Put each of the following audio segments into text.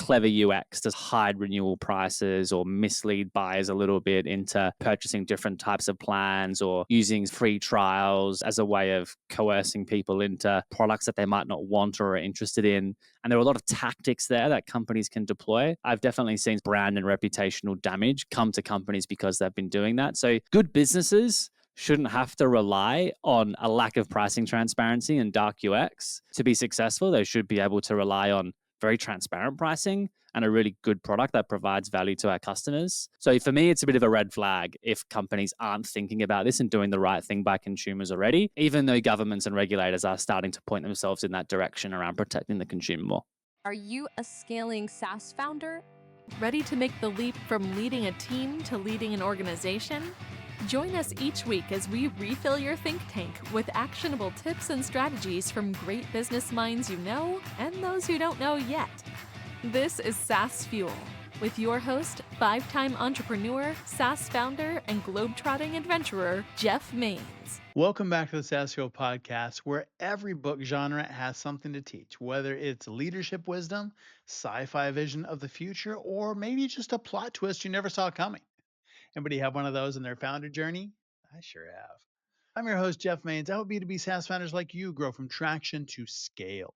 clever UX to hide renewal prices or mislead buyers a little bit into purchasing different types of plans, or using free trials as a way of coercing people into products that they might not want or are interested in. And there are a lot of tactics there that companies can deploy. I've definitely seen brand and reputational damage come to companies because they've been doing that. So good businesses shouldn't have to rely on a lack of pricing transparency and dark UX to be successful. They should be able to rely on very transparent pricing and a really good product that provides value to our customers. So for me, it's a bit of a red flag if companies aren't thinking about this and doing the right thing by consumers already, even though governments and regulators are starting to point themselves in that direction around protecting the consumer more. Are you a scaling SaaS founder? Ready to make the leap from leading a team to leading an organization? Join us each week as we refill your think tank with actionable tips and strategies from great business minds you know and those who don't know yet. This is SaaS Fuel with your host, 5-time entrepreneur, SaaS founder, and globetrotting adventurer, Jeff Maines. Welcome back to the SaaS Fuel podcast, where every book genre has something to teach, whether it's leadership wisdom, sci-fi vision of the future, or maybe just a plot twist you never saw coming. Anybody have one of those in their founder journey? I sure have. I'm your host, Jeff Maines. I help B2B SaaS founders like you grow from traction to scale.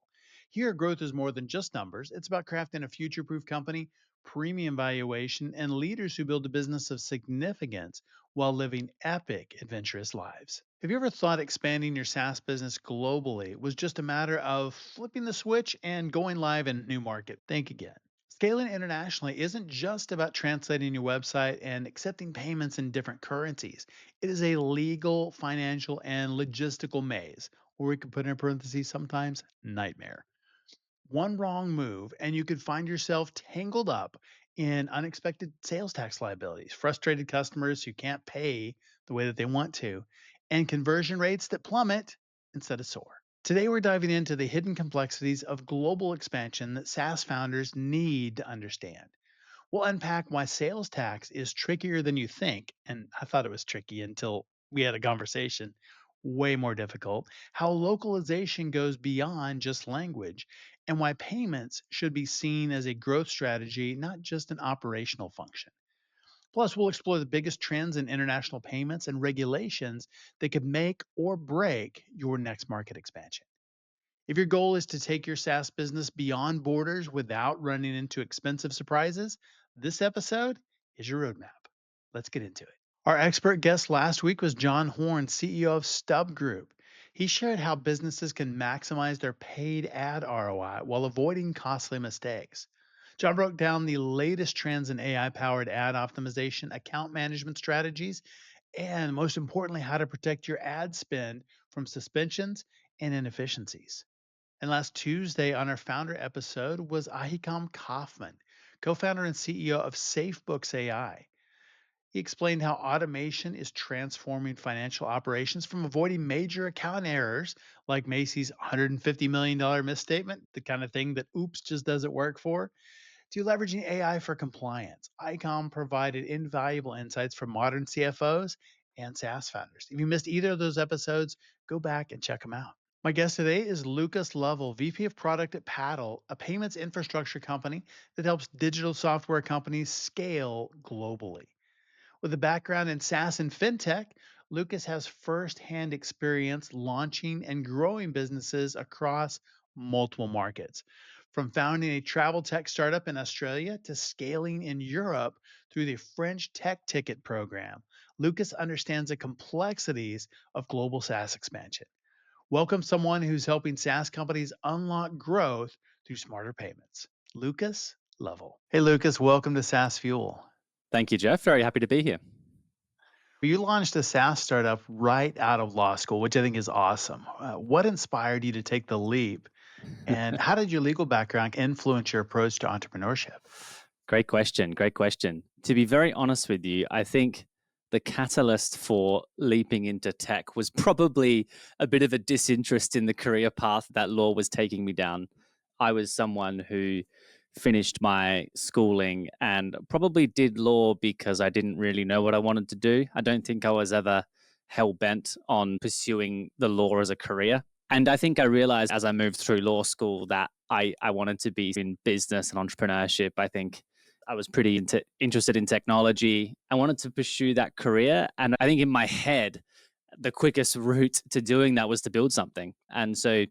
Here, growth is more than just numbers. It's about crafting a future-proof company, premium valuation, and leaders who build a business of significance while living epic, adventurous lives. Have you ever thought expanding your SaaS business globally was just a matter of flipping the switch and going live in a new market? Think again. Scaling internationally isn't just about translating your website and accepting payments in different currencies. It is a legal, financial, and logistical maze, or we could put in parentheses sometimes, nightmare. One wrong move, and you could find yourself tangled up in unexpected sales tax liabilities, frustrated customers who can't pay the way that they want to, and conversion rates that plummet instead of soar. Today, we're diving into the hidden complexities of global expansion that SaaS founders need to understand. We'll unpack why sales tax is trickier than you think, and I thought it was tricky until we had a conversation. Way more difficult. How localization goes beyond just language, and why payments should be seen as a growth strategy, not just an operational function. Plus, we'll explore the biggest trends in international payments and regulations that could make or break your next market expansion. If your goal is to take your SaaS business beyond borders without running into expensive surprises, this episode is your roadmap. Let's get into it. Our expert guest last week was John Horn, CEO of Stub Group. He shared how businesses can maximize their paid ad ROI while avoiding costly mistakes. John broke down the latest trends in AI-powered ad optimization, account management strategies, and most importantly, how to protect your ad spend from suspensions and inefficiencies. And last Tuesday on our founder episode was Ahikam Kaufman, co-founder and CEO of SafeBooks AI. He explained how automation is transforming financial operations from avoiding major account errors like Macy's $150 million misstatement, the kind of thing that oops just doesn't work for, to leveraging AI for compliance. ICOM provided invaluable insights for modern CFOs and SaaS founders. If you missed either of those episodes, go back and check them out. My guest today is Lucas Lovell, VP of Product at Paddle, a payments infrastructure company that helps digital software companies scale globally. With a background in SaaS and FinTech, Lucas has firsthand experience launching and growing businesses across multiple markets. From founding a travel tech startup in Australia to scaling in Europe through the French tech ticket program, Lucas understands the complexities of global SaaS expansion. Welcome someone who's helping SaaS companies unlock growth through smarter payments. Lucas Lovell. Hey, Lucas, welcome to SaaS Fuel. Thank you, Jeff. Very happy to be here. You launched a SaaS startup right out of law school, which I think is awesome. What inspired you to take the leap? And how did your legal background influence your approach to entrepreneurship? Great question. Great question. To be very honest with you, I think the catalyst for leaping into tech was probably a bit of a disinterest in the career path that law was taking me down. I was someone who finished my schooling and probably did law because I didn't really know what I wanted to do. I don't think I was ever hell-bent on pursuing the law as a career. And I think I realized as I moved through law school that I wanted to be in business and entrepreneurship. I think I was pretty interested in technology. I wanted to pursue that career. And I think in my head, the quickest route to doing that was to build something. And so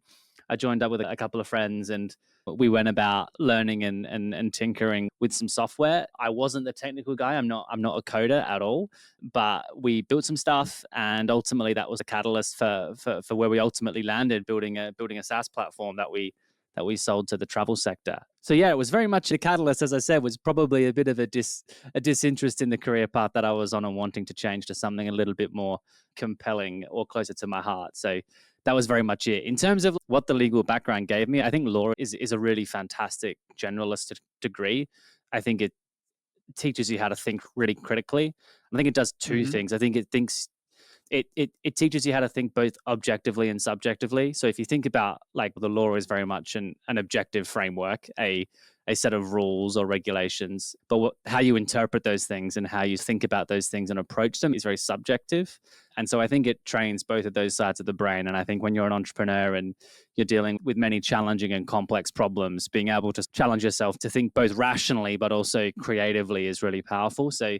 I joined up with a couple of friends and we went about learning and tinkering with some software. I wasn't the technical guy. I'm not a coder at all, but we built some stuff and ultimately that was a catalyst for where we ultimately landed, building a SaaS platform that we sold to the travel sector. So yeah, it was very much a catalyst, as I said, was probably a bit of a disinterest in the career path that I was on and wanting to change to something a little bit more compelling or closer to my heart. So that was very much it. In terms of what the legal background gave me, I think law is a really fantastic generalist degree. I think it teaches you how to think really critically. I think it does two Hmm. things. I think it teaches you how to think both objectively and subjectively. So if you think about like the law is very much an objective framework, a set of rules or regulations, but how you interpret those things and how you think about those things and approach them is very subjective. And so I think it trains both of those sides of the brain. And I think when you're an entrepreneur and you're dealing with many challenging and complex problems, being able to challenge yourself to think both rationally but also creatively is really powerful. So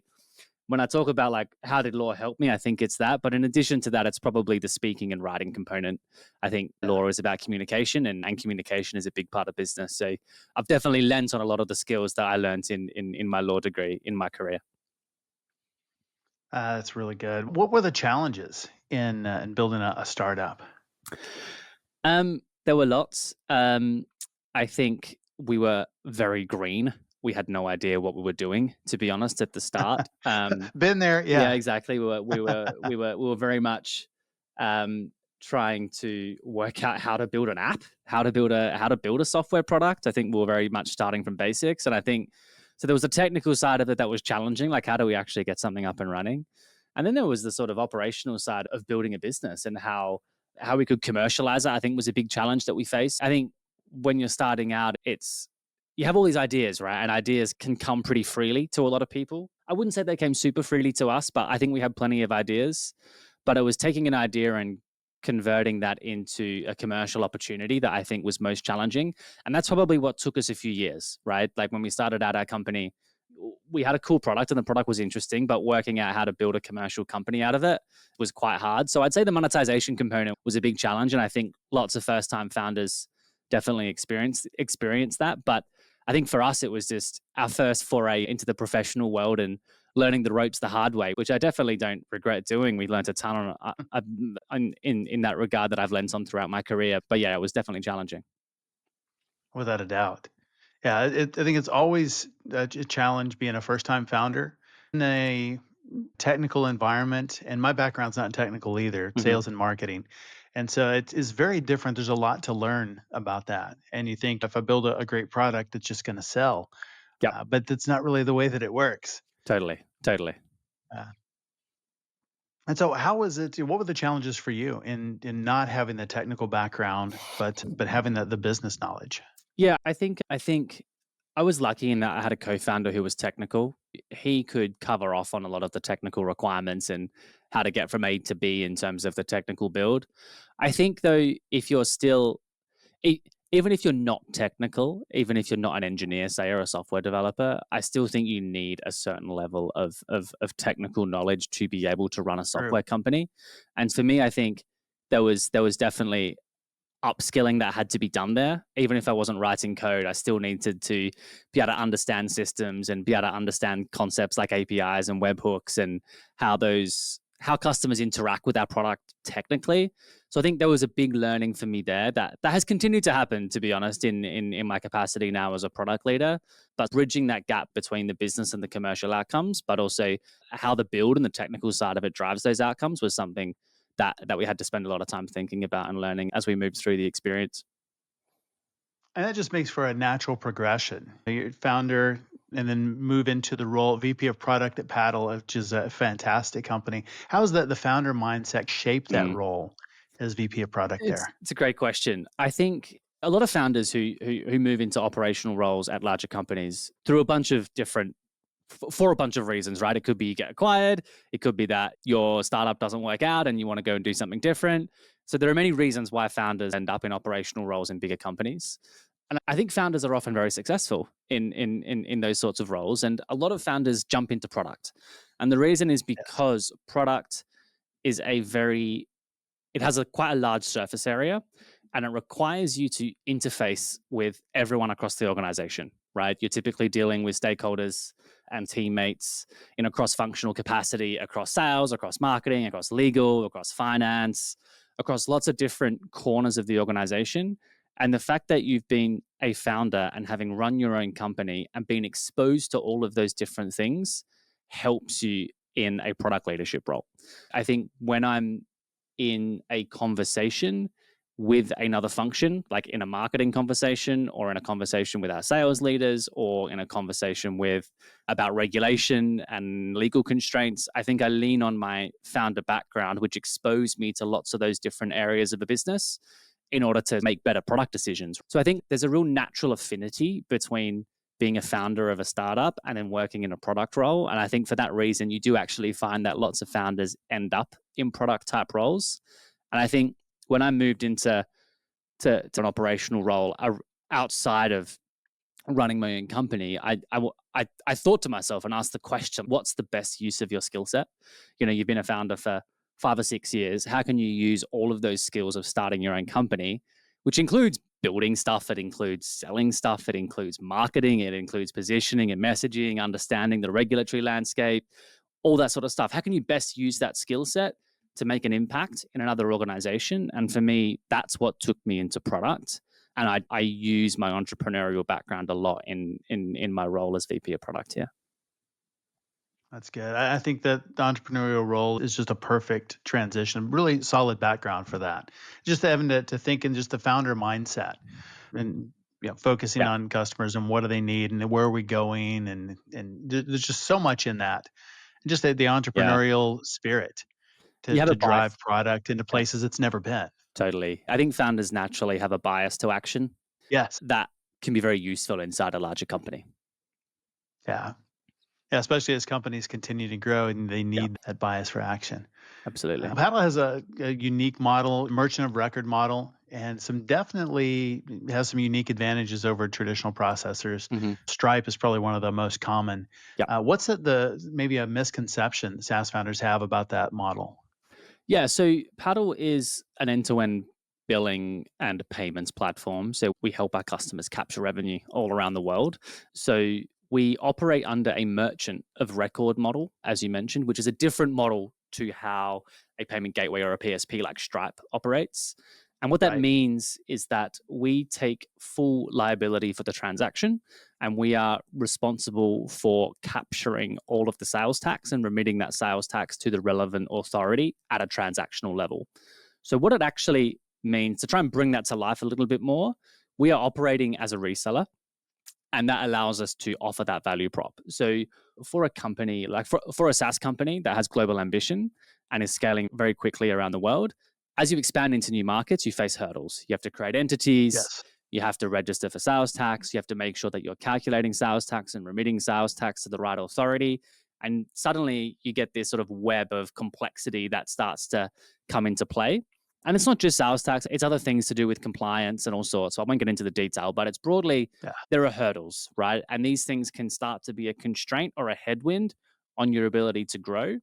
when I talk about like how did law help me, I think it's that. But in addition to that, it's probably the speaking and writing component. I think Yeah. law is about communication and communication is a big part of business. So I've definitely lent on a lot of the skills that I learned in my law degree in my career. That's really good. What were the challenges in building a startup? There were lots. I think we were very green. We had no idea what we were doing, to be honest, at the start. Been there, Yeah, yeah. exactly. We were very much um, trying to work out how to build an app, how to build a software product. I think we were very much starting from basics, and I think so. There was a technical side of it that was challenging, like how do we actually get something up and running, and then there was the sort of operational side of building a business and how we could commercialize it. I think was a big challenge that we faced. I think when you're starting out, it's you have all these ideas, right? And ideas can come pretty freely to a lot of people. I wouldn't say they came super freely to us, but I think we had plenty of ideas. But it was taking an idea and converting that into a commercial opportunity that I think was most challenging. And that's probably what took us a few years, right? Like when we started out our company, we had a cool product and the product was interesting, but working out how to build a commercial company out of it was quite hard. So I'd say the monetization component was a big challenge. And I think lots of first time founders definitely experience that. But I think for us, it was just our first foray into the professional world and learning the ropes the hard way, which I definitely don't regret doing. We learned a ton in that regard that I've learned on throughout my career. But yeah, it was definitely challenging. Without a doubt. Yeah, I think it's always a challenge being a first-time founder in a technical environment. And my background's not technical either, it's Hmm. sales and marketing. And so it is very different. There's a lot to learn about that. And you think if I build a great product, it's just going to sell. Yep, But that's not really the way that it works. totally. Uh, and so, how was it? What were the challenges for you in not having the technical background, but having the business knowledge? Yeah, I think I was lucky in that I had a co-founder who was technical. He could cover off on a lot of the technical requirements and how to get from A to B in terms of the technical build. I think though, if you're still e- even if you're not technical, even if you're not an engineer, say, or a software developer, I still think you need a certain level of technical knowledge to be able to run a True. software company. And for me, I think there was definitely upskilling that had to be done there. Even if I wasn't writing code, I still needed to be able to understand systems and be able to understand concepts like APIs and webhooks and how customers interact with our product technically. So I think there was a big learning for me there that has continued to happen, to be honest, in my capacity now as a product leader. But bridging that gap between the business and the commercial outcomes, but also how the build and the technical side of it drives those outcomes was something that we had to spend a lot of time thinking about and learning as we moved through the experience. And that just makes for a natural progression. You're founder and then move into the role of VP of product at Paddle, which is a fantastic company. How has the founder mindset shaped that Mm. role as VP of product there? It's a great question. I think a lot of founders who move into operational roles at larger companies through a bunch of different for a bunch of reasons, right? It could be you get acquired. It could be that your startup doesn't work out and you want to go and do something different. So there are many reasons why founders end up in operational roles in bigger companies. And I think founders are often very successful in those sorts of roles. And a lot of founders jump into product. And the reason is Yes. because product is it has quite a large surface area, and it requires you to interface with everyone across the organization, right? You're typically dealing with stakeholders and teammates in a cross-functional capacity across sales, across marketing, across legal, across finance, across lots of different corners of the organization. And the fact that you've been a founder and having run your own company and been exposed to all of those different things helps you in a product leadership role. I think when I'm in a conversation with another function, like in a marketing conversation or in a conversation with our sales leaders or in a conversation with about regulation and legal constraints, I think I lean on my founder background, which exposed me to lots of those different areas of the business in order to make better product decisions. So I think there's a real natural affinity between being a founder of a startup and then working in a product role. And I think for that reason, you do actually find that lots of founders end up in product type roles. And I think when I moved into an operational role outside of running my own company, I thought to myself and asked the question, what's the best use of your skill set? You've been a founder for 5 or 6 years. How can you use all of those skills of starting your own company, which includes building stuff, it includes selling stuff, it includes marketing, it includes positioning and messaging, understanding the regulatory landscape, all that sort of stuff. How can you best use that skill set to make an impact in another organization? And for me, that's what took me into product. And I use my entrepreneurial background a lot in my role as VP of product here. That's good. I think that the entrepreneurial role is just a perfect transition, really solid background for that. Just having to think in just the founder mindset and focusing Yeah, on customers and what do they need and where are we going there's just so much in that. And just the yeah. entrepreneurial spirit You have to a bias. drive product into Yeah, places it's never been. totally. I think founders naturally have a bias to action Yes. that can be very useful inside a larger company. Yeah. Yeah, especially as companies continue to grow and they Yeah, need that bias for action. absolutely. Paddle has a unique model, merchant of record model, and some definitely has some unique advantages over traditional processors. Hmm. Stripe is probably one of the most common. Yeah. What's the maybe a misconception SaaS founders have about that model? Yeah. So Paddle is an end-to-end billing and payments platform. So we help our customers capture revenue all around the world. So we operate under a merchant of record model, as you mentioned, which is a different model to how a payment gateway or a PSP like Stripe operates. And what that Right. means is that we take full liability for the transaction and we are responsible for capturing all of the sales tax and remitting that sales tax to the relevant authority at a transactional level. So, what it actually means to try and bring that to life a little bit more, we are operating as a reseller and that allows us to offer that value prop. So for a company, like for a SaaS company that has global ambition and is scaling very quickly around the world, as you expand into new markets, you face hurdles. You have to create entities, Yes. you have to register for sales tax, you have to make sure that you're calculating sales tax and remitting sales tax to the right authority. And suddenly you get this sort of web of complexity that starts to come into play. And it's not just sales tax, it's other things to do with compliance and all sorts. So I won't get into the detail, but it's broadly Yeah. there are hurdles, right? And these things can start to be a constraint or a headwind on your ability to grow.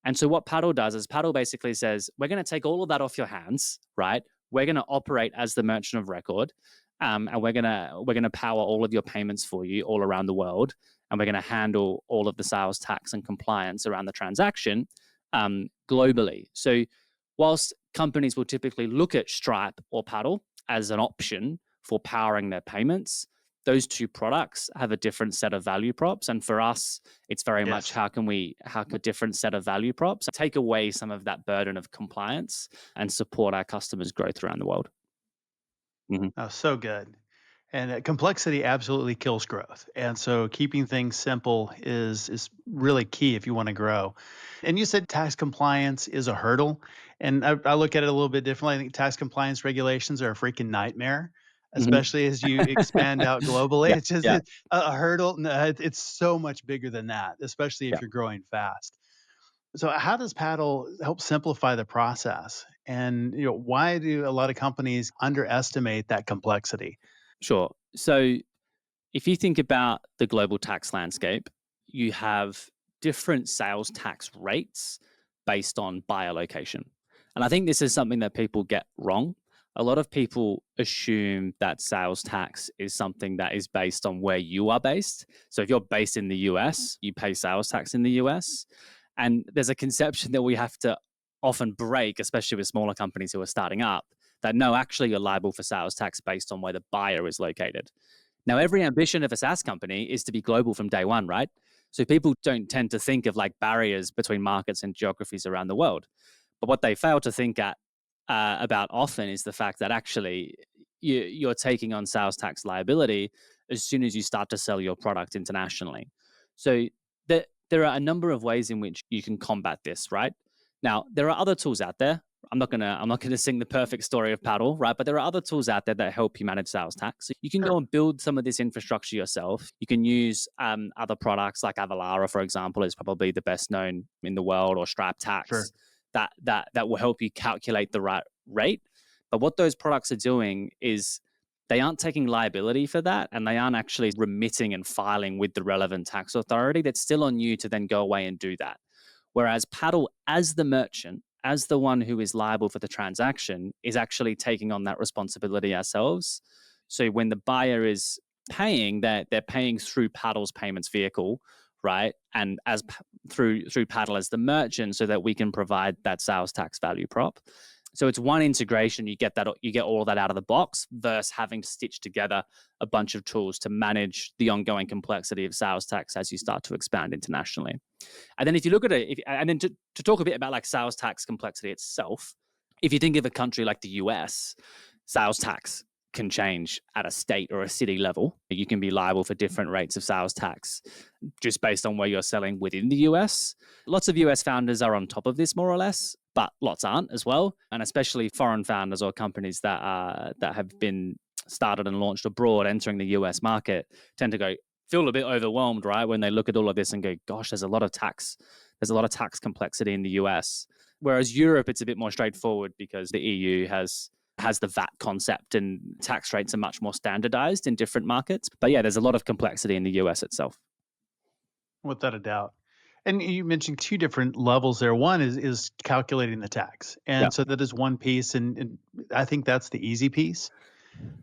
And so what Paddle does is Paddle basically says, we're going to take all of that off your hands, right? We're going to operate as the merchant of record, and we're gonna power all of your payments for you all around the world, and we're going to handle all of the sales tax and compliance around the transaction globally. So whilst companies will typically look at Stripe or Paddle as an option for powering their payments, those two products have a different set of value props. And for us, it's very much Yes. how can a different set of value props take away some of that burden of compliance and support our customers' growth around the world. Mhm. Oh, so good. And complexity absolutely kills growth. And so keeping things simple is really key if you want to grow. And you said tax compliance is a hurdle. And I look at it a little bit differently. I think tax compliance regulations are a freaking nightmare, Mhm. especially as you expand out globally. Yeah, It's just yeah, a hurdle. No, it's so much bigger than that, especially yeah. if you're growing fast. So how does Paddle help simplify the process? And why do a lot of companies underestimate that complexity? Sure. So if you think about the global tax landscape, you have different sales tax rates based on buyer location. And I think this is something that people get wrong. A lot of people assume that sales tax is something that is based on where you are based. So if you're based in the US, you pay sales tax in the US. And there's a conception that we have to often break, especially with smaller companies who are starting up, that no, actually, you're liable for sales tax based on where the buyer is located. Now, every ambition of a SaaS company is to be global from day one, right? So people don't tend to think of like barriers between markets and geographies around the world. But what they fail to think about often is the fact that actually you're taking on sales tax liability as soon as you start to sell your product internationally. So there are a number of ways in which you can combat this, right? Now, there are other tools out there. I'm not gonna sing the perfect story of Paddle, right? But there are other tools out there that help you manage sales tax. So you can go Sure. and build some of this infrastructure yourself. You can use other products like Avalara, for example, is probably the best known in the world, or Stripe Sure. Tax that will help you calculate the right rate. But what those products are doing is they aren't taking liability for that, and they aren't actually remitting and filing with the relevant tax authority. That's still on you to then go away and do that. Whereas Paddle, as the merchant, as the one who is liable for the transaction, is actually taking on that responsibility ourselves. So when the buyer is paying, they're paying through Paddle's payments vehicle, right? And through Paddle as the merchant, so that we can provide that sales tax value prop. So it's one integration. You get all that out of the box versus having to stitch together a bunch of tools to manage the ongoing complexity of sales tax as you start to expand internationally. And then if you look at it, and then to talk a bit about like sales tax complexity itself, if you think of a country like the US, sales tax can change at a state or a city level. You can be liable for different rates of sales tax just based on where you're selling within the US. Lots of US founders are on top of this more or less, but lots aren't as well. And especially foreign founders or companies that have been started and launched abroad entering the US market tend to feel a bit overwhelmed, right? When they look at all of this and go, gosh, there's a lot of tax complexity in the US. Whereas Europe, it's a bit more straightforward because the EU has the VAT concept and tax rates are much more standardized in different markets. But yeah, there's a lot of complexity in the US itself. Without a doubt. And you mentioned two different levels there. One is calculating the tax. Yeah. And so that is one piece. And I think that's the easy piece.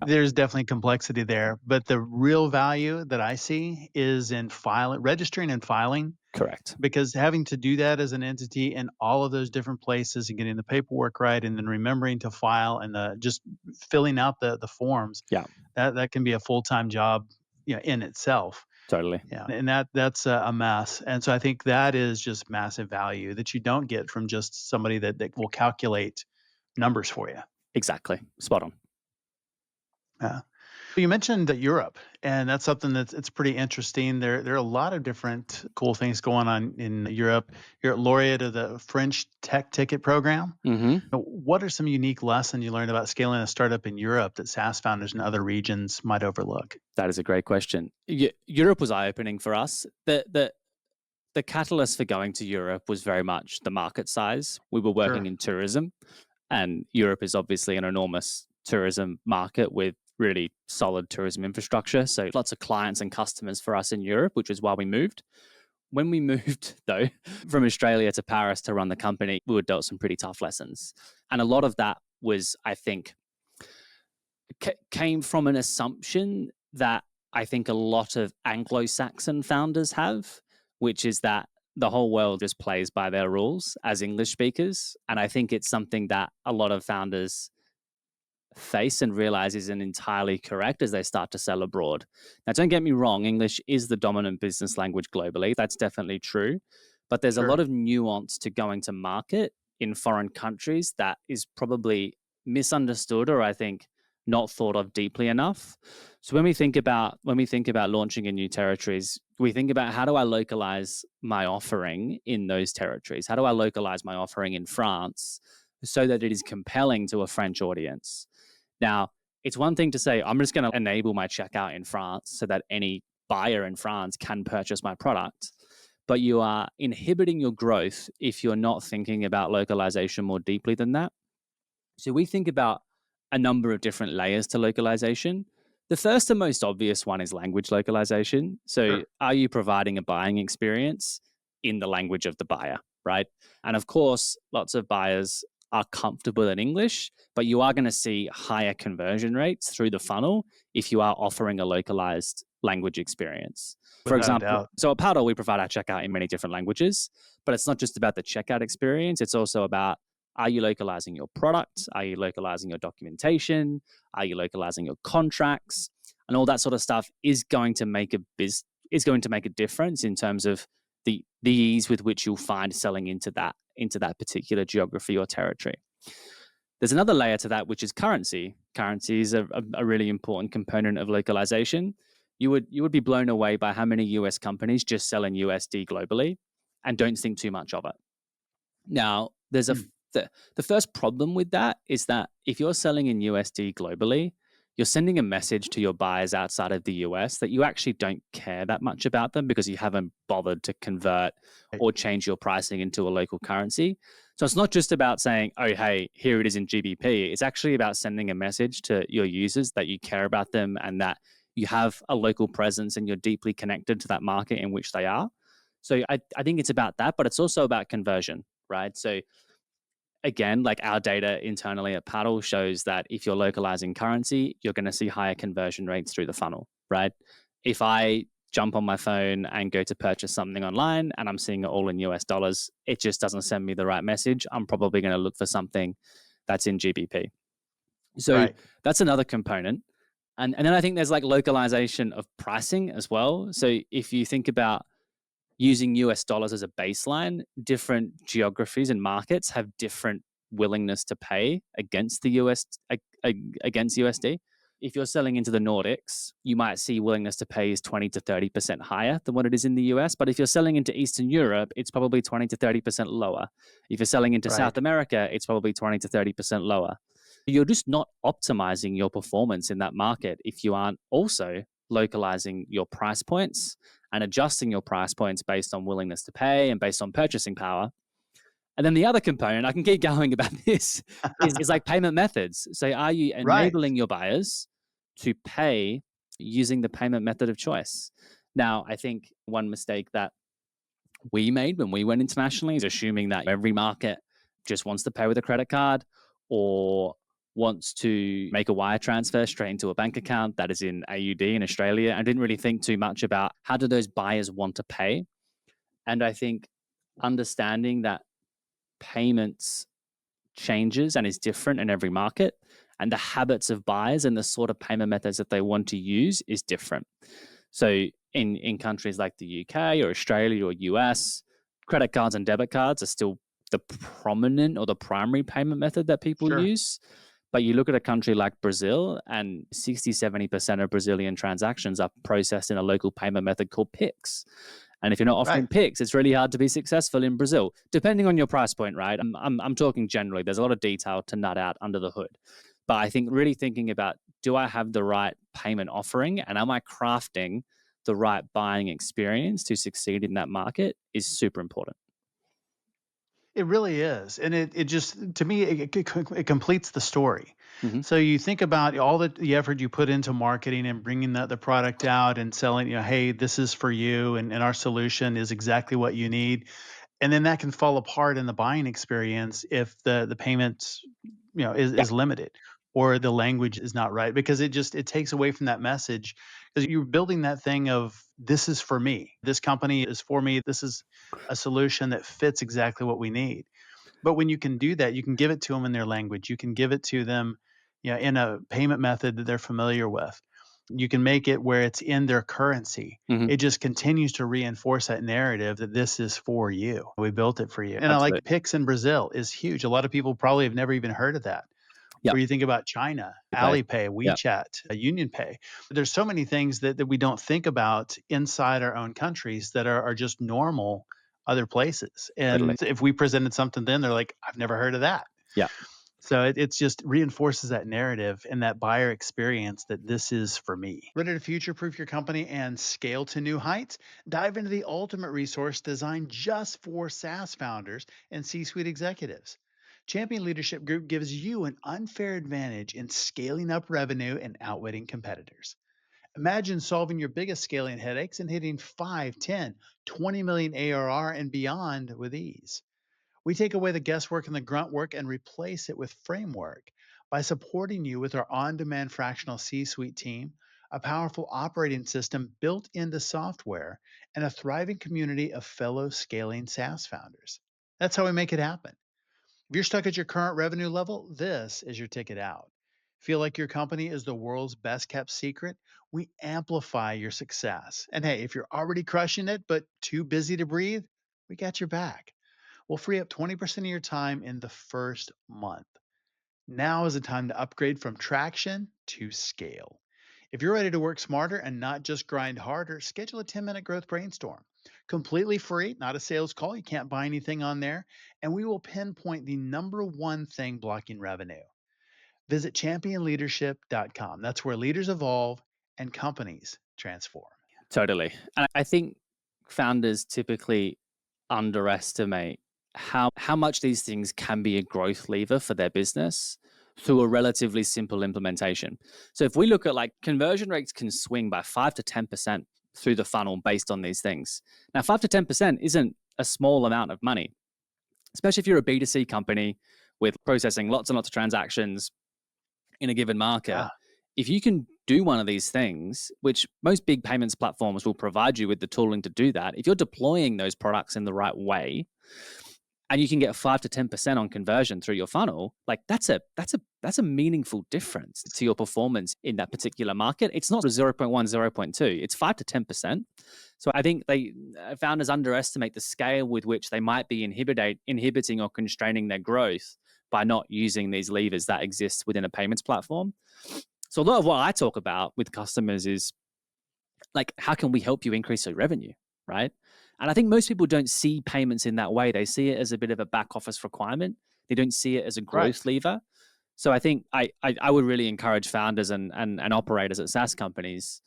There's definitely complexity there. But the real value that I see is in registering and filing. Correct. Because having to do that as an entity in all of those different places and getting the paperwork right, and then remembering to file and just filling out the forms, Yeah. that can be a full-time job, in itself. Totally. Yeah, and that's a mess. And so I think that is just massive value that you don't get from just somebody that will calculate numbers for you. Exactly. Spot on. Yeah. You mentioned that Europe, and that's something it's pretty interesting. There are a lot of different cool things going on in Europe. You're laureate of the French Tech Ticket Program. Mm-hmm. What are some unique lessons you learned about scaling a startup in Europe that SaaS founders in other regions might overlook? That is a great question. Europe was eye-opening for us. The catalyst for going to Europe was very much the market size. We were working Sure. in tourism, and Europe is obviously an enormous tourism market with really solid tourism infrastructure. So lots of clients and customers for us in Europe, which is why we moved. When we moved, though, from Australia to Paris to run the company, we were dealt some pretty tough lessons. And a lot of that was, I think, came from an assumption that I think a lot of Anglo-Saxon founders have, which is that the whole world just plays by their rules as English speakers. And I think it's something that a lot of founders face and realize isn't entirely correct as they start to sell abroad. Now, don't get me wrong, English is the dominant business language globally. That's definitely true. But there's a lot of nuance to going to market in foreign countries that is probably misunderstood, or I think not thought of deeply enough. So when we think about launching in new territories, we think about, how do I localize my offering in those territories? How do I localize my offering in France so that it is compelling to a French audience? Now, it's one thing to say, I'm just going to enable my checkout in France so that any buyer in France can purchase my product. But you are inhibiting your growth if you're not thinking about localization more deeply than that. So we think about a number of different layers to localization. The first and most obvious one is language localization. So, Sure. are you providing a buying experience in the language of the buyer, right? And of course, lots of buyers are comfortable in English, but you are going to see higher conversion rates through the funnel if you are offering a localized language experience. For Without a example, doubt. so at Paddle, we provide our checkout in many different languages, but it's not just about the checkout experience. It's also about, are you localizing your product? Are you localizing your documentation? Are you localizing your contracts? And all that sort of stuff is going to make a difference in terms of the ease with which you'll find selling into that particular geography or territory. There's another layer to that, which is currency. Currency is a really important component of localization. You would be blown away by how many US companies just sell in USD globally and don't think too much of it. Now, Hmm. the first problem with that is that if you're selling in USD globally, you're sending a message to your buyers outside of the US that you actually don't care that much about them because you haven't bothered to convert Right. or change your pricing into a local currency. So it's not just about saying, oh, hey, here it is in GBP. It's actually about sending a message to your users that you care about them and that you have a local presence and you're deeply connected to that market in which they are. So I think it's about that, but it's also about conversion, right? So again, like our data internally at Paddle shows that if you're localizing currency, you're going to see higher conversion rates through the funnel, right? If I jump on my phone and go to purchase something online and I'm seeing it all in US dollars, it just doesn't send me the right message. I'm probably going to look for something that's in GBP. So Right. that's another component. And then I think there's like localization of pricing as well. So if you think about using US dollars as a baseline, different geographies and markets have different willingness to pay against the against USD. If you're selling into the Nordics, you might see willingness to pay is 20 to 30% higher than what it is in the US. But if you're selling into Eastern Europe, it's probably 20 to 30% lower. If you're selling into South Right. America, it's probably 20 to 30% lower. You're just not optimizing your performance in that market if you aren't also localizing your price points and adjusting your price points based on willingness to pay and based on purchasing power. And then the other component, I can keep going about this, is like payment methods. So are you Right. enabling your buyers to pay using the payment method of choice? Now, I think one mistake that we made when we went internationally is assuming that every market just wants to pay with a credit card or wants to make a wire transfer straight into a bank account that is in AUD in Australia. I didn't really think too much about how do those buyers want to pay. And I think understanding that payments changes and is different in every market and the habits of buyers and the sort of payment methods that they want to use is different. So in countries like the UK or Australia or US, credit cards and debit cards are still the prominent or the primary payment method that people Sure. use. But you look at a country like Brazil, and 60, 70% of Brazilian transactions are processed in a local payment method called Pix. And if you're not offering Right. Pix, it's really hard to be successful in Brazil, depending on your price point, right? I'm talking generally. There's a lot of detail to nut out under the hood. But I think really thinking about, do I have the right payment offering and am I crafting the right buying experience to succeed in that market is super important. It really is, and it just to me it completes the story. Hmm. So you think about all the effort you put into marketing and bringing the product out and selling, hey, this is for you, and our solution is exactly what you need, and then that can fall apart in the buying experience if the payments Yeah, is limited or the language is not right because it takes away from that message because you're building that thing of this is for me, this company is for me, this is a solution that fits exactly what we need. But when you can do that, you can give it to them in their language, you can give it to them in a payment method that they're familiar with, you can make it where it's in their currency. hmm, It just continues to reinforce that narrative that this is for you. We built it for you. And I like absolutely. Pix in Brazil is huge. A lot of people probably have never even heard of that. Yeah, Or you think about China, pay. Alipay, Yeah, WeChat, Union Pay. There's so many things that we don't think about inside our own countries that are just normal other places. totally. And if we presented something then, they're like, I've never heard of that. Yeah. So it's just reinforces that narrative and that buyer experience that this is for me. Ready to future proof your company and scale to new heights? Dive into the ultimate resource designed just for SaaS founders and C suite executives. Champion Leadership Group gives you an unfair advantage in scaling up revenue and outwitting competitors. Imagine solving your biggest scaling headaches and hitting 5, 10, 20 million ARR and beyond with ease. We take away the guesswork and the grunt work and replace it with framework by supporting you with our on demand fractional C suite team, a powerful operating system built into software, and a thriving community of fellow scaling SaaS founders. That's how we make it happen. If you're stuck at your current revenue level, this is your ticket out. Feel like your company is the world's best kept secret? We amplify your success. And hey, if you're already crushing it but too busy to breathe, we got your back. We'll free up 20% of your time in the first month. Now is the time to upgrade from traction to scale. If you're ready to work smarter and not just grind harder, schedule a 10-minute growth brainstorm. Completely free, not a sales call. You can't buy anything on there. And we will pinpoint the number one thing blocking revenue. Visit championleadership.com. That's where leaders evolve and companies transform. Totally. And I think founders typically underestimate how much these things can be a growth lever for their business through a relatively simple implementation. So if we look at like conversion rates can swing by 5 to 10% through the funnel based on these things. Now 5 to 10% isn't a small amount of money, especially if you're a B2C company with processing lots and lots of transactions in a given market. Yeah, If you can do one of these things, which most big payments platforms will provide you with the tooling to do that, if you're deploying those products in the right way, and you can get 5 to 10% on conversion through your funnel, like that's a meaningful difference to your performance in that particular market. It's not 0.1, 0.2, it's 5 to 10%. So I think founders underestimate the scale with which they might be inhibiting or constraining their growth by not using these levers that exist within a payments platform. So a lot of what I talk about with customers is like, how can we help you increase your revenue, right? And I think most people don't see payments in that way. They see it as a bit of a back office requirement. They don't see it as a right. growth lever. So I think I would really encourage founders and operators at SaaS companies,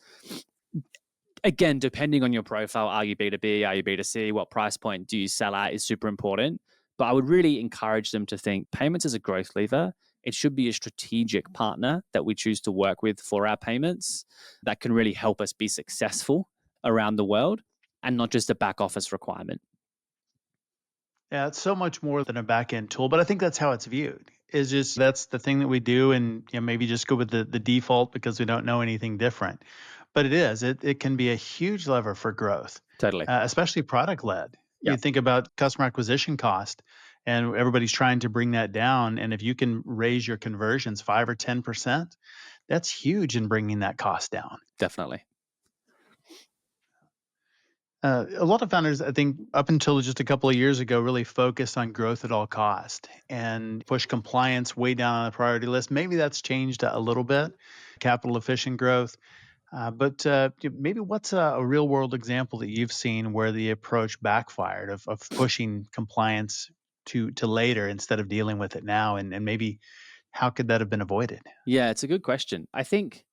again, depending on your profile, are you B2B, are you B2C, what price point do you sell at is super important. But I would really encourage them to think payments as a growth lever. It should be a strategic partner that we choose to work with for our payments that can really help us be successful around the world and not just a back office requirement. Yeah, it's so much more than a back end tool, but I think that's how it's viewed. Is just that's the thing that we do, and maybe just go with the default because we don't know anything different. But it is. It can be a huge lever for growth, Totally. especially product led. Yeah. You think about customer acquisition cost, and everybody's trying to bring that down. And if you can raise your conversions 5 or 10%, that's huge in bringing that cost down. Definitely. A lot of founders, I think, up until just a couple of years ago, really focused on growth at all cost and push compliance way down on the priority list. Maybe that's changed a little bit, capital efficient growth. But maybe what's a real world example that you've seen where the approach backfired of pushing compliance to later instead of dealing with it now, and maybe how could that have been avoided? Yeah, it's a good question. I think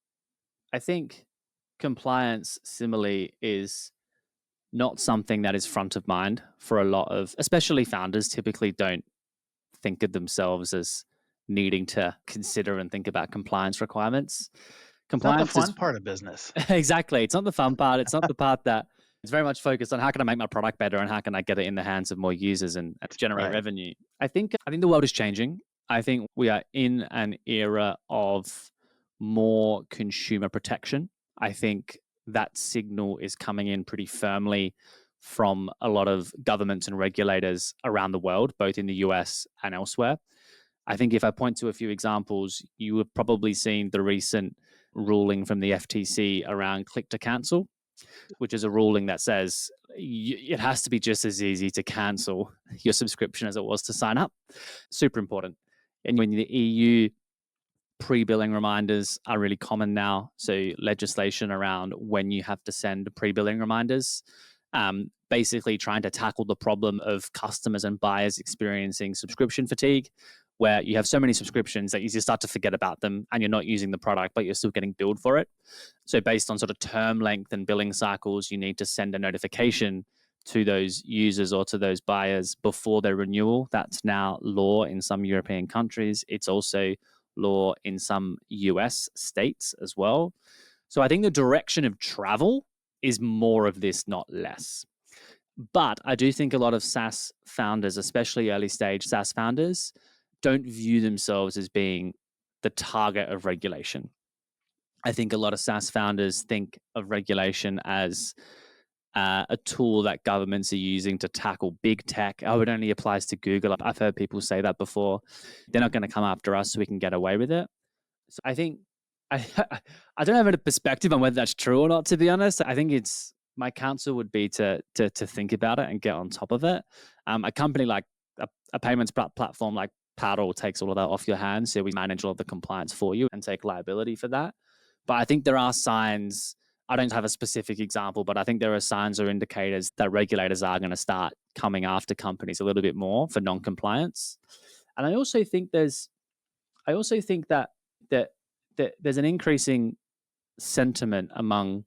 compliance similarly is not something that is front of mind for a lot of, especially founders typically don't think of themselves as needing to consider and think about compliance requirements. It's not the Compliance fun is part of business. exactly, it's not the fun part. It's not the part that it's very much focused on how can I make my product better and how can I get it in the hands of more users and generate Right. revenue. I think the world is changing. I think we are in an era of more consumer protection. I think that signal is coming in pretty firmly from a lot of governments and regulators around the world, both in the US and elsewhere. I think if I point to a few examples, you have probably seen the recent ruling from the FTC around click to cancel, which is a ruling that says it has to be just as easy to cancel your subscription as it was to sign up. Super important. And when the EU pre-billing reminders are really common now. So legislation around when you have to send pre-billing reminders, basically trying to tackle the problem of customers and buyers experiencing subscription fatigue, where you have so many subscriptions that you just start to forget about them and you're not using the product, but you're still getting billed for it. So based on sort of term length and billing cycles, you need to send a notification to those users or to those buyers before their renewal. That's now law in some European countries. It's also law in some US states as well. So I think the direction of travel is more of this, not less. But I do think a lot of SaaS founders, especially early stage SaaS founders, don't view themselves as being the target of regulation. I think a lot of SaaS founders think of regulation as a tool that governments are using to tackle big tech. Oh, it only applies to Google. I've heard people say that before. They're not going to come after us so we can get away with it. So I think I I don't have a perspective on whether that's true or not. To be honest, I think it's my counsel would be to think about it and get on top of it. A company like a payments platform like Paddle takes all of that off your hands, so we manage all of the compliance for you and take liability for that. But I think there are signs. I don't have a specific example, but I think there are signs or indicators that regulators are going to start coming after companies a little bit more for non-compliance. And I also think that that there's an increasing sentiment among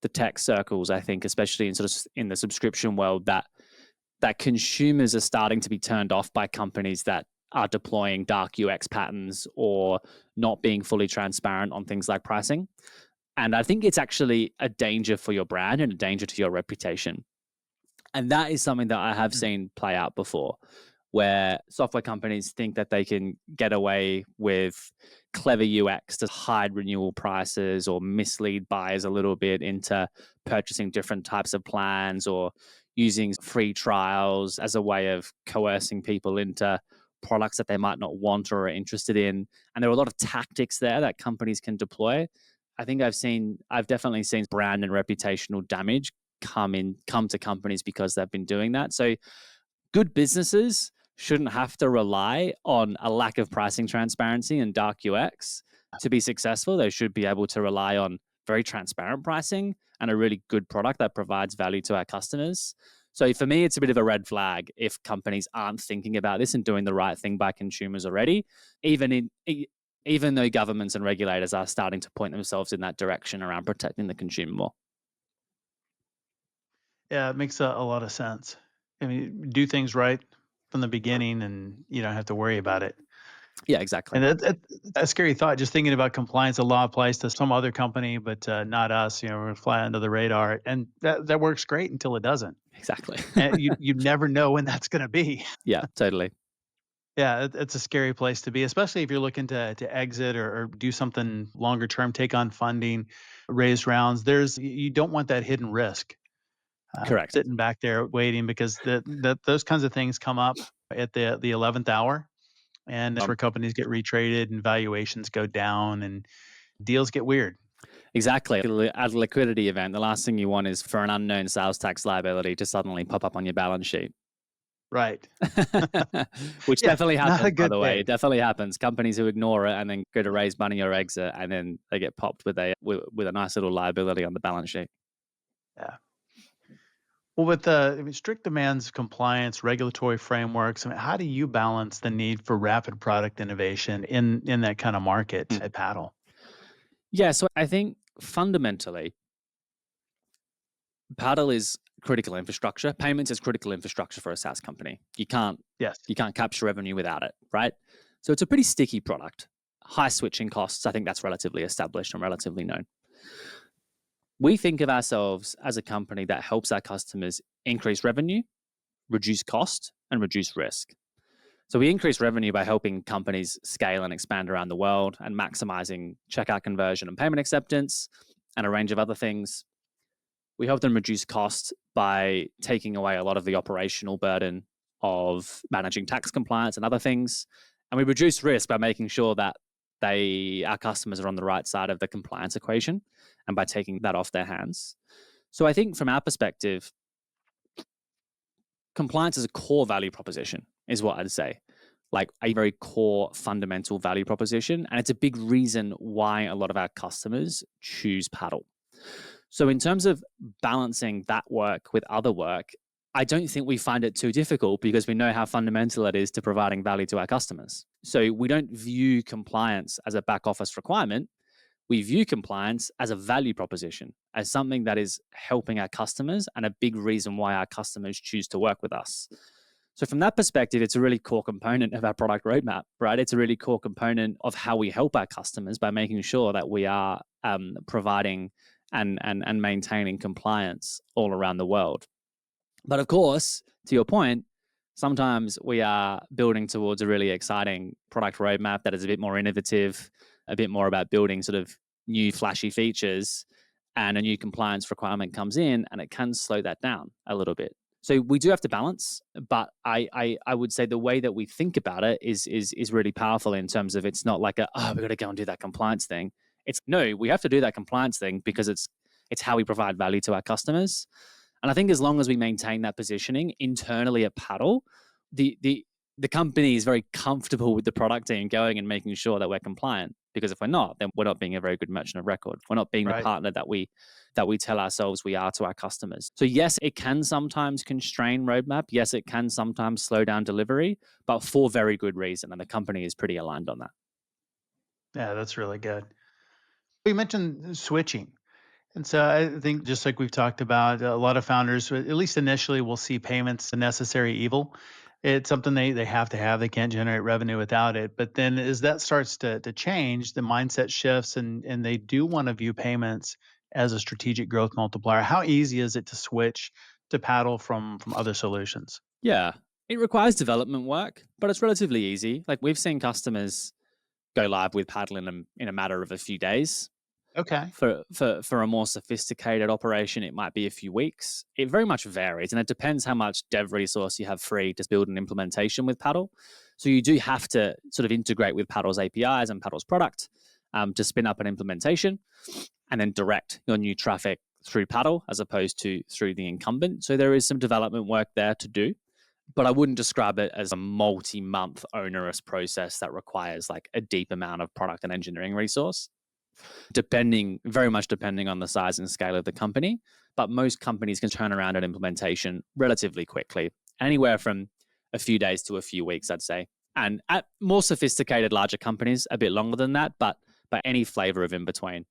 the tech circles, I think, especially in sort of in the subscription world, that consumers are starting to be turned off by companies that are deploying dark UX patterns or not being fully transparent on things like pricing. And I think it's actually a danger for your brand and a danger to your reputation. And that is something that I have seen play out before, where software companies think that they can get away with clever UX to hide renewal prices or mislead buyers a little bit into purchasing different types of plans or using free trials as a way of coercing people into products that they might not want or are interested in. And there are a lot of tactics there that companies can deploy. I've definitely seen brand and reputational damage come to companies because they've been doing that. So good businesses shouldn't have to rely on a lack of pricing transparency and dark UX to be successful. They should be able to rely on very transparent pricing and a really good product that provides value to our customers. So for me, it's a bit of a red flag if companies aren't thinking about this and doing the right thing by consumers already, even though governments and regulators are starting to point themselves in that direction around protecting the consumer more. Yeah, it makes a lot of sense. I mean, do things right from the beginning and you don't have to worry about it. Yeah, exactly. And that's a scary thought, just thinking about compliance. The law applies to some other company, but not us. We're fly under the radar. And that works great until it doesn't. Exactly. And you never know when that's going to be. Yeah, totally. Yeah, it's a scary place to be, especially if you're looking to exit or do something longer term, take on funding, raise rounds. You don't want that hidden risk Correct. sitting back there waiting, because those kinds of things come up at the 11th hour, and that's where companies get retraded and valuations go down and deals get weird. Exactly. At a liquidity event, the last thing you want is for an unknown sales tax liability to suddenly pop up on your balance sheet. Right. Which Yeah, definitely not happens, a by good the way. day. It definitely happens. Companies who ignore it and then go to raise money or exit, and then they get popped with a nice little liability on the balance sheet. Yeah. Well, with strict demands, compliance, regulatory frameworks, how do you balance the need for rapid product innovation in that kind of market at Paddle? Yeah, so I think fundamentally, Paddle is critical infrastructure. Payments is critical infrastructure for a SaaS company. You can't Yes. capture revenue without it, right? So it's a pretty sticky product. High switching costs, I think that's relatively established and relatively known. We think of ourselves as a company that helps our customers increase revenue, reduce cost, and reduce risk. So we increase revenue by helping companies scale and expand around the world and maximizing checkout conversion and payment acceptance and a range of other things. We help them reduce cost by taking away a lot of the operational burden of managing tax compliance and other things. And we reduce risk by making sure that our customers are on the right side of the compliance equation and by taking that off their hands. So I think from our perspective, compliance is a core value proposition, is what I'd say. Like a very core fundamental value proposition. And it's a big reason why a lot of our customers choose Paddle. So in terms of balancing that work with other work, I don't think we find it too difficult because we know how fundamental it is to providing value to our customers. So we don't view compliance as a back office requirement. We view compliance as a value proposition, as something that is helping our customers and a big reason why our customers choose to work with us. So from that perspective, it's a really core component of our product roadmap, right? It's a really core component of how we help our customers by making sure that we are providing and maintaining compliance all around the world. But of course, to your point, sometimes we are building towards a really exciting product roadmap that is a bit more innovative, a bit more about building sort of new flashy features, and a new compliance requirement comes in, and it can slow that down a little bit. So we do have to balance, but I would say the way that we think about it is really powerful in terms of it's not like we got to go and do that compliance thing. It's no, we have to do that compliance thing because it's how we provide value to our customers. And I think as long as we maintain that positioning internally at Paddle, the company is very comfortable with the product team going and making sure that we're compliant. Because if we're not, then we're not being a very good merchant of record. We're not being the Right. partner that we tell ourselves we are to our customers. So yes, it can sometimes constrain roadmap. Yes, it can sometimes slow down delivery, but for very good reason. And the company is pretty aligned on that. Yeah, that's really good. We mentioned switching. And so I think just like we've talked about, a lot of founders, at least initially, will see payments a necessary evil. It's something they have to have. They can't generate revenue without it. But then as that starts to change, the mindset shifts and they do want to view payments as a strategic growth multiplier. How easy is it to switch to Paddle from other solutions? Yeah, it requires development work, but it's relatively easy. Like we've seen customers go live with Paddle in a matter of a few days. Okay. For a more sophisticated operation, it might be a few weeks. It very much varies, and it depends how much dev resource you have free to build an implementation with Paddle. So you do have to sort of integrate with Paddle's APIs and Paddle's product to spin up an implementation, and then direct your new traffic through Paddle as opposed to through the incumbent. So there is some development work there to do, but I wouldn't describe it as a multi-month onerous process that requires like a deep amount of product and engineering resource. Very much depending on the size and scale of the company. But most companies can turn around an implementation relatively quickly, anywhere from a few days to a few weeks, I'd say. And at more sophisticated, larger companies, a bit longer than that, but any flavor of in between.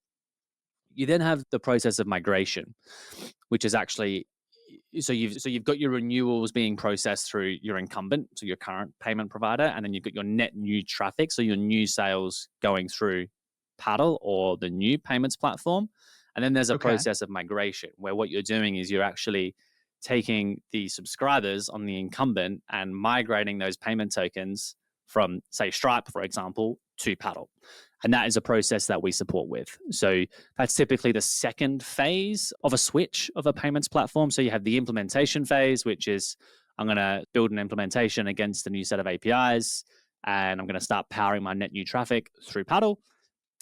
You then have the process of migration, which is actually you've got your renewals being processed through your incumbent, so your current payment provider, and then you've got your net new traffic, so your new sales going through Paddle or the new payments platform. And then there's a process of migration where what you're doing is you're actually taking the subscribers on the incumbent and migrating those payment tokens from, say, Stripe, for example, to Paddle. And that is a process that we support with. So that's typically the second phase of a switch of a payments platform. So you have the implementation phase, which is I'm going to build an implementation against the new set of APIs, and I'm going to start powering my net new traffic through Paddle.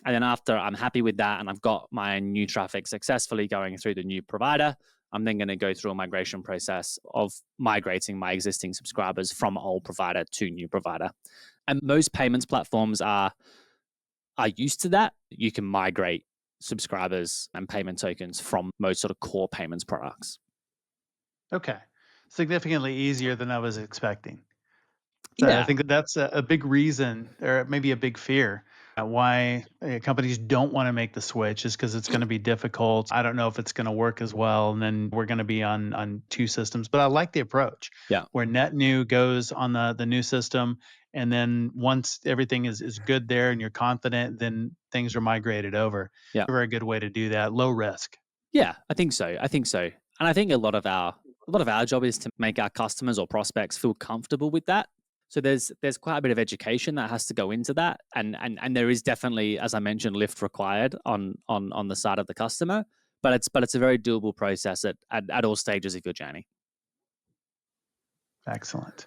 And then after I'm happy with that and I've got my new traffic successfully going through the new provider, I'm then going to go through a migration process of migrating my existing subscribers from old provider to new provider. And most payments platforms are used to that. You can migrate subscribers and payment tokens from most sort of core payments products. Okay. Significantly easier than I was expecting. So I think that's a big reason, or maybe a big fear, why companies don't want to make the switch is because it's going to be difficult. I don't know if it's going to work as well, and then we're going to be on two systems. But I like the approach, where net new goes on the new system, and then once everything is good there and you're confident, then things are migrated over. Yeah, a very good way to do that, low risk. Yeah, I think so. And I think a lot of our job is to make our customers or prospects feel comfortable with that. So there's quite a bit of education that has to go into that, and there is definitely, as I mentioned, lift required on the side of the customer. But it's a very doable process at all stages of your journey. Excellent.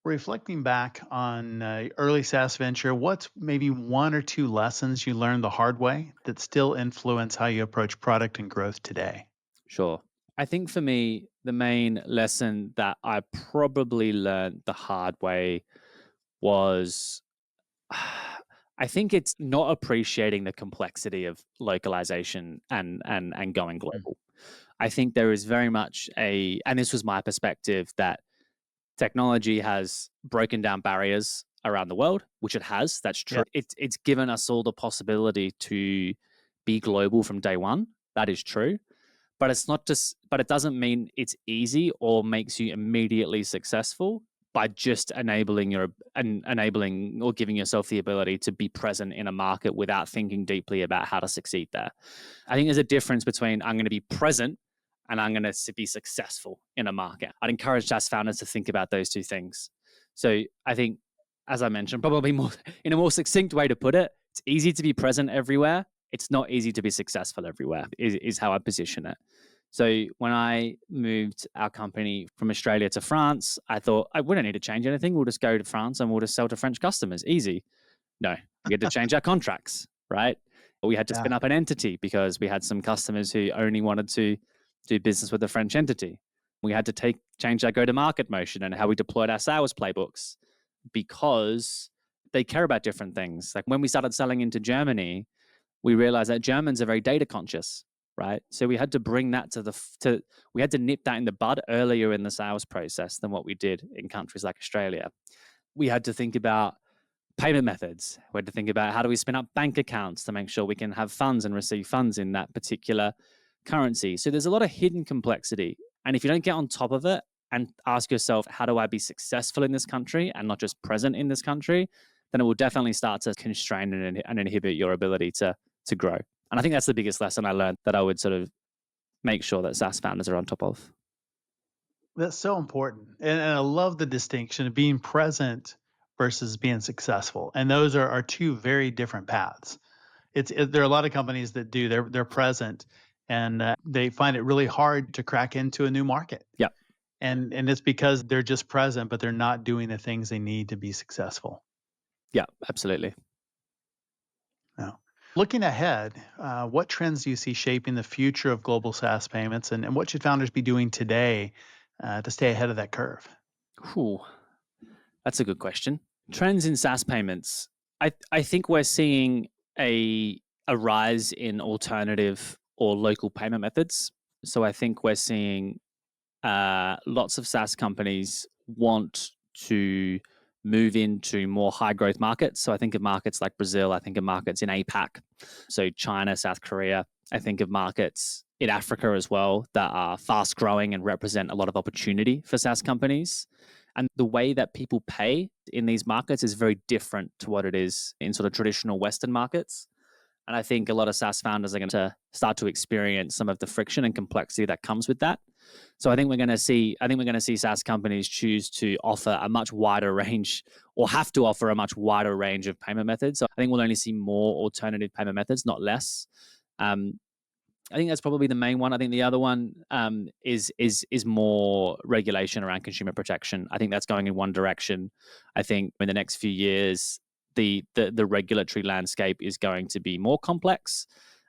Reflecting back on early SaaS venture, what's maybe one or two lessons you learned the hard way that still influence how you approach product and growth today? Sure. I think for me, the main lesson that I probably learned the hard way was I think it's not appreciating the complexity of localization and going global. I think there is very much and this was my perspective, that technology has broken down barriers around the world, which it has. That's true. Yeah. It's given us all the possibility to be global from day one. That is true. but it's not just, but it doesn't mean it's easy or makes you immediately successful by just enabling or giving yourself the ability to be present in a market without thinking deeply about how to succeed there. I think there's a difference between I'm going to be present and I'm going to be successful in a market. I'd encourage SaaS founders to think about those two things. So I think, as I mentioned, probably more in a more succinct way to put it, it's easy to be present everywhere. It's not easy to be successful everywhere, is how I position it. So when I moved our company from Australia to France, I thought, we don't need to change anything. We'll just go to France and we'll just sell to French customers. Easy. No, we had to change our contracts, right? We had to spin up an entity because we had some customers who only wanted to do business with a French entity. We had to change our go-to-market motion and how we deployed our sales playbooks because they care about different things. Like when we started selling into Germany, we realized that Germans are very data conscious, right? So we had to bring that we had to nip that in the bud earlier in the sales process than what we did in countries like Australia. We had to think about payment methods. We had to think about how do we spin up bank accounts to make sure we can have funds and receive funds in that particular currency. So there's a lot of hidden complexity. And if you don't get on top of it and ask yourself, how do I be successful in this country and not just present in this country, then it will definitely start to constrain and inhibit your ability to grow. And I think that's the biggest lesson I learned that I would sort of make sure that SaaS founders are on top of. That's so important. And I love the distinction of being present versus being successful. And those are two very different paths. There are a lot of companies that do. They're present and they find it really hard to crack into a new market. Yeah. And it's because they're just present, but they're not doing the things they need to be successful. Yeah, absolutely. Now, looking ahead, what trends do you see shaping the future of global SaaS payments, and what should founders be doing today to stay ahead of that curve? Ooh, that's a good question. Trends in SaaS payments. I think we're seeing a rise in alternative or local payment methods. So I think we're seeing lots of SaaS companies want to move into more high growth markets. So I think of markets like Brazil, I think of markets in APAC, so China, South Korea. I think of markets in Africa as well that are fast growing and represent a lot of opportunity for SaaS companies. And the way that people pay in these markets is very different to what it is in sort of traditional Western markets. And I think a lot of SaaS founders are going to start to experience some of the friction and complexity that comes with that. So I think we're going to see SaaS companies choose to offer a much wider range or have to offer a much wider range of payment methods. So I think we'll only see more alternative payment methods, not less. I think that's probably the main one. I think the other one is more regulation around consumer protection. I think that's going in one direction. I think in the next few years, the regulatory landscape is going to be more complex.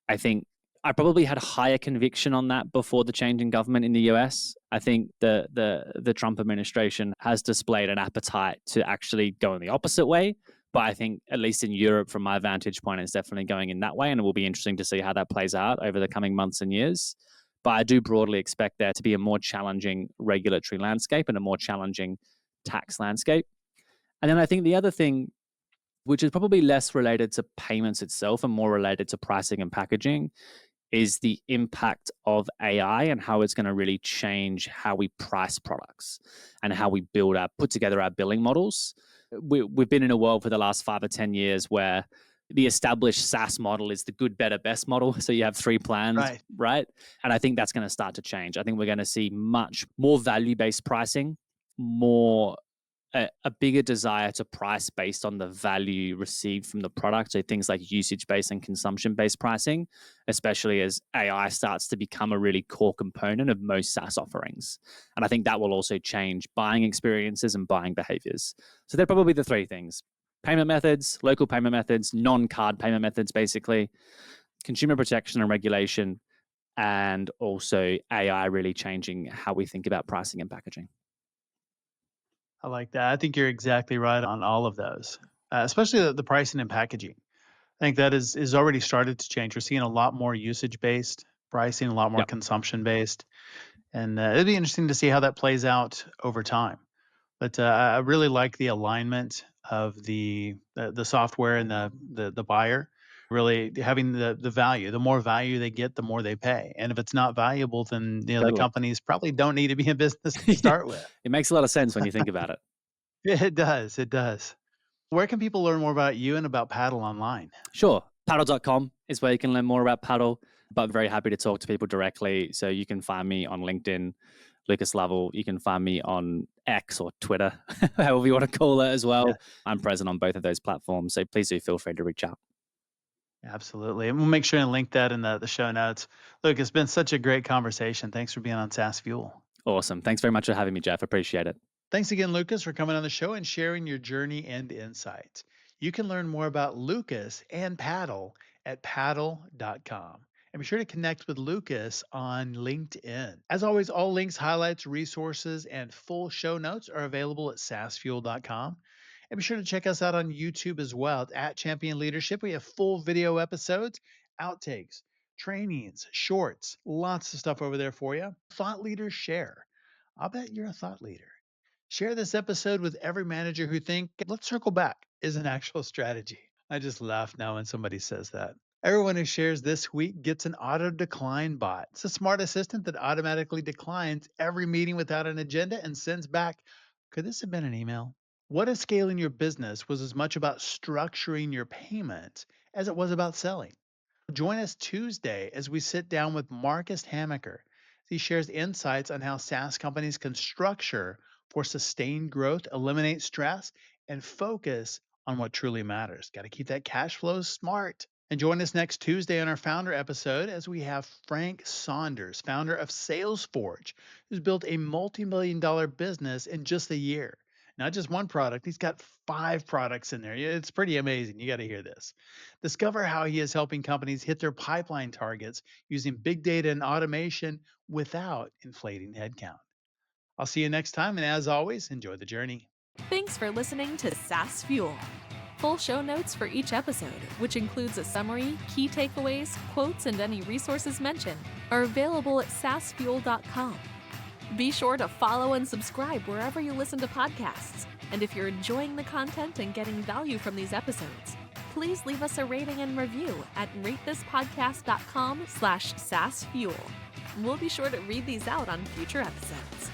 I think I probably had higher conviction on that before the change in government in the US. I think the Trump administration has displayed an appetite to actually go in the opposite way. But I think, at least in Europe, from my vantage point, it's definitely going in that way. And it will be interesting to see how that plays out over the coming months and years. But I do broadly expect there to be a more challenging regulatory landscape and a more challenging tax landscape. And then I think the other thing, which is probably less related to payments itself and more related to pricing and packaging, is the impact of AI and how it's going to really change how we price products and how we put together our billing models. We've been in a world for the last 5 or 10 years where the established SaaS model is the good, better, best model. So you have 3 plans, right? And I think that's going to start to change. I think we're going to see much more value-based pricing, a bigger desire to price based on the value received from the product. So things like usage-based and consumption-based pricing, especially as AI starts to become a really core component of most SaaS offerings. And I think that will also change buying experiences and buying behaviors. So they're probably the 3 things: payment methods, local payment methods, non-card payment methods, basically, consumer protection and regulation, and also AI really changing how we think about pricing and packaging. I like that. I think you're exactly right on all of those, especially the pricing and packaging. I think that is already started to change. We're seeing a lot more usage-based pricing, a lot more consumption-based, and it'd be interesting to see how that plays out over time. But I really like the alignment of the software and the buyer Really having the value. The more value they get, the more they pay. And if it's not valuable, then the Totally. companies probably don't need to be in business to Yeah. start with. It makes a lot of sense when you think about it. It does. It does. Where can people learn more about you and about Paddle online? Sure. Paddle.com is where you can learn more about Paddle, but I'm very happy to talk to people directly. So you can find me on LinkedIn, Lucas Lovell. You can find me on X or Twitter, however you want to call it as Yeah, well. I'm present on both of those platforms. So please do feel free to reach out. absolutely. And we'll make sure and link that in the show notes. Look, it's been such a great conversation. Thanks for being on SaaS Fuel. Awesome. Thanks very much for having me, Jeff. Appreciate it. Thanks again, Lucas, for coming on the show and sharing your journey and insights. You can learn more about Lucas and Paddle at paddle.com. And be sure to connect with Lucas on LinkedIn. As always, all links, highlights, resources, and full show notes are available at saasfuel.com. And be sure to check us out on YouTube as well at Champion Leadership. We have full video episodes, outtakes, trainings, shorts, lots of stuff over there for you. Thought leaders share. I'll bet you're a thought leader. Share this episode with every manager who think, let's circle back, is an actual strategy. I just laugh now when somebody says that. Everyone who shares this week gets an auto decline bot. It's a smart assistant that automatically declines every meeting without an agenda and sends back, could this have been an email? What if scaling your business was as much about structuring your payment as it was about selling? Join us Tuesday as we sit down with Marcus Hamaker. He shares insights on how SaaS companies can structure for sustained growth, eliminate stress, and focus on what truly matters. Got to keep that cash flow smart. And join us next Tuesday on our founder episode as we have Frank Saunders, founder of Salesforge, who's built a multi-million-dollar business in just a year. Not just one product, he's got 5 products in there. It's pretty amazing. You got to hear this. Discover how he is helping companies hit their pipeline targets using big data and automation without inflating headcount. I'll see you next time, and as always, enjoy the journey. Thanks for listening to SaaS Fuel. Full show notes for each episode, which includes a summary, key takeaways, quotes, and any resources mentioned, are available at saasfuel.com. Be sure to follow and subscribe wherever you listen to podcasts. And if you're enjoying the content and getting value from these episodes, please leave us a rating and review at ratethispodcast.com/SaaSFuel. We'll be sure to read these out on future episodes.